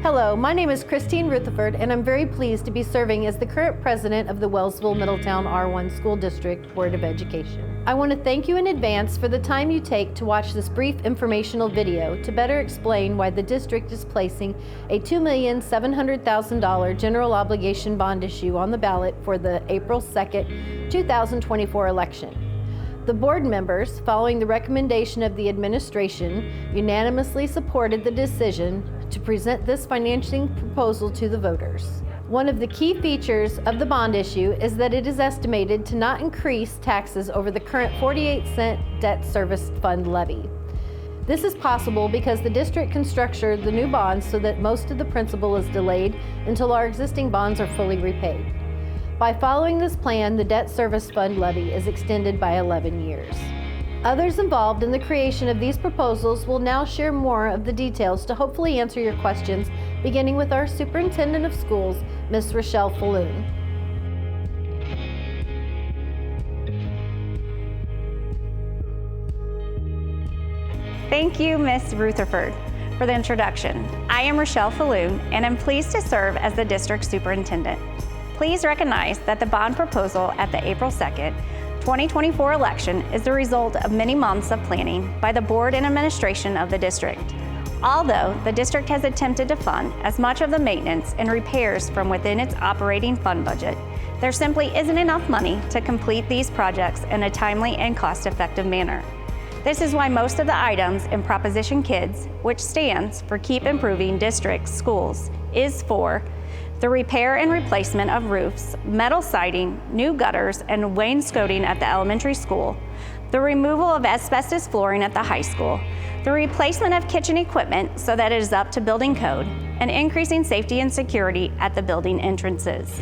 Hello, my name is Christine Rutherford, and I'm very pleased to be serving as the current president of the Wellsville Middletown R1 School District Board of Education. I want to thank you in advance for the time you take to watch this brief informational video to better explain why the district is placing a $2,700,000 general obligation bond issue on the ballot for the April 2nd, 2024 election. The board members, following the recommendation of the administration, unanimously supported the decision to present this financing proposal to the voters. One of the key features of the bond issue is that it is estimated to not increase taxes over the current 48-cent debt service fund levy. This is possible because the district can structure the new bonds so that most of the principal is delayed until our existing bonds are fully repaid. By following this plan, the debt service fund levy is extended by 11 years. Others involved in the creation of these proposals will now share more of the details to hopefully answer your questions, beginning with our Superintendent of Schools, Ms. Rochelle Falloon. Thank you, Ms. Rutherford, for the introduction. I am Rochelle Falloon, and I'm pleased to serve as the district superintendent. Please recognize that the bond proposal at the April 2nd, 2024 election is the result of many months of planning by the board and administration of the district. Although the district has attempted to fund as much of the maintenance and repairs from within its operating fund budget, there simply isn't enough money to complete these projects in a timely and cost-effective manner. This is why most of the items in Proposition K.I.D.S, which stands for Keep Improving District Schools, is for the repair and replacement of roofs, metal siding, new gutters, and wainscoting at the elementary school, the removal of asbestos flooring at the high school, the replacement of kitchen equipment so that it is up to building code, and increasing safety and security at the building entrances.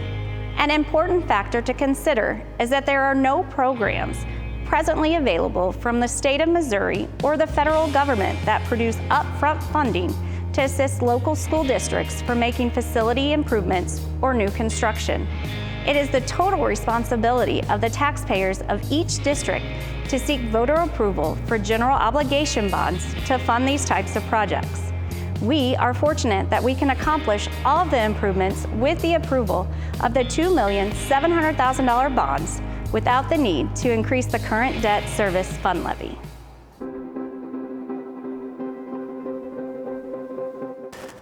An important factor to consider is that there are no programs presently available from the state of Missouri or the federal government that produce upfront funding to assist local school districts for making facility improvements or new construction. It is the total responsibility of the taxpayers of each district to seek voter approval for general obligation bonds to fund these types of projects. We are fortunate that we can accomplish all of the improvements with the approval of the $2,700,000 bonds without the need to increase the current debt service fund levy.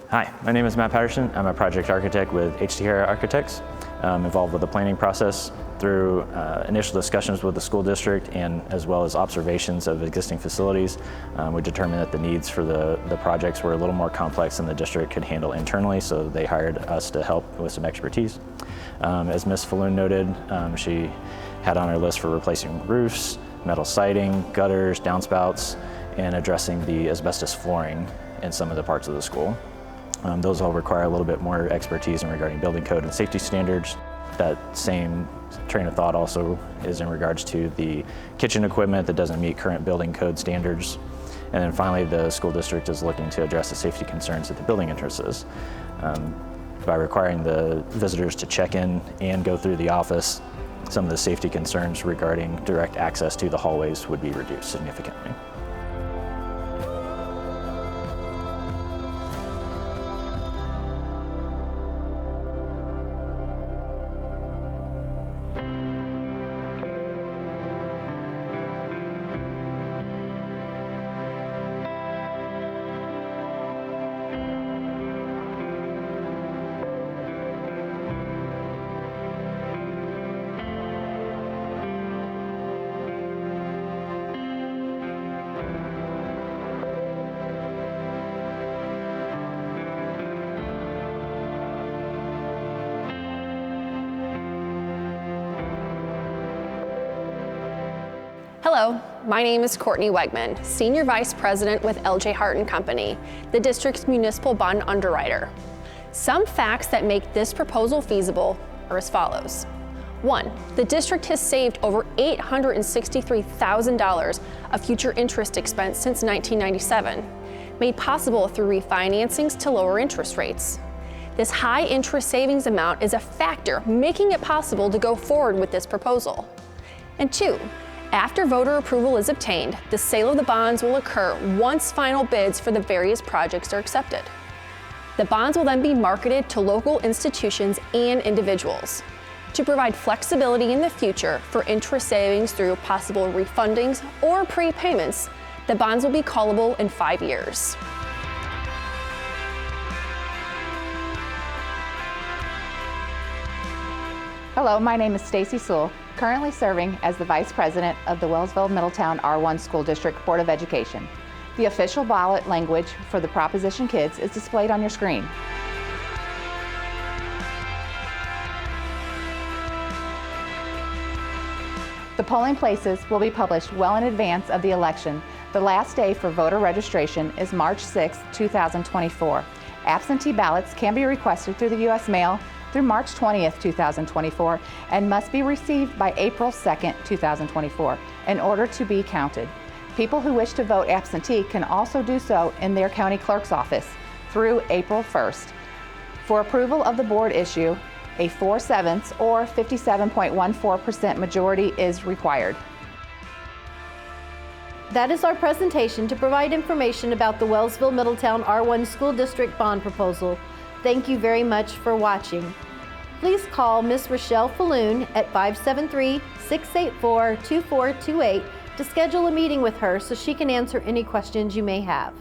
Hi, my name is Matt Patterson. I'm a project architect with HTR Architects. I'm involved with the planning process through initial discussions with the school district and as well as observations of existing facilities. We determined that the needs for the projects were a little more complex than the district could handle internally, so they hired us to help with some expertise. As Ms. Falloon noted, she had on her list for replacing roofs, metal siding, gutters, downspouts, and addressing the asbestos flooring in some of the parts of the school. Those all require a little bit more expertise in regarding building code and safety standards. That same train of thought also is in regards to the kitchen equipment that doesn't meet current building code standards. And then finally, the school district is looking to address the safety concerns at the building entrances. By requiring the visitors to check in and go through the office, some of the safety concerns regarding direct access to the hallways would be reduced significantly. Hello, my name is Courtney Wegman, Senior Vice President with LJ Hart & Company, the district's municipal bond underwriter. Some facts that make this proposal feasible are as follows. 1, the district has saved over $863,000 of future interest expense since 1997, made possible through refinancings to lower interest rates. This high interest savings amount is a factor making it possible to go forward with this proposal. And 2, after voter approval is obtained, the sale of the bonds will occur once final bids for the various projects are accepted. The bonds will then be marketed to local institutions and individuals. To provide flexibility in the future for interest savings through possible refundings or prepayments, the bonds will be callable in 5 years. Hello, my name is Stacy Sewell, currently serving as the Vice President of the Wellsville Middletown R1 School District Board of Education. The official ballot language for the Proposition Kids is displayed on your screen. The polling places will be published well in advance of the election. The last day for voter registration is March 6, 2024. Absentee ballots can be requested through the U.S. mail through March 20th, 2024, and must be received by April 2nd, 2024, in order to be counted. People who wish to vote absentee can also do so in their county clerk's office through April 1st. For approval of the board issue, a 4/7 or 57.14% majority is required. That is our presentation to provide information about the Wellsville Middletown R1 School District bond proposal. Thank you very much for watching. Please call Ms. Rochelle Falloon at 573-684-2428 to schedule a meeting with her so she can answer any questions you may have.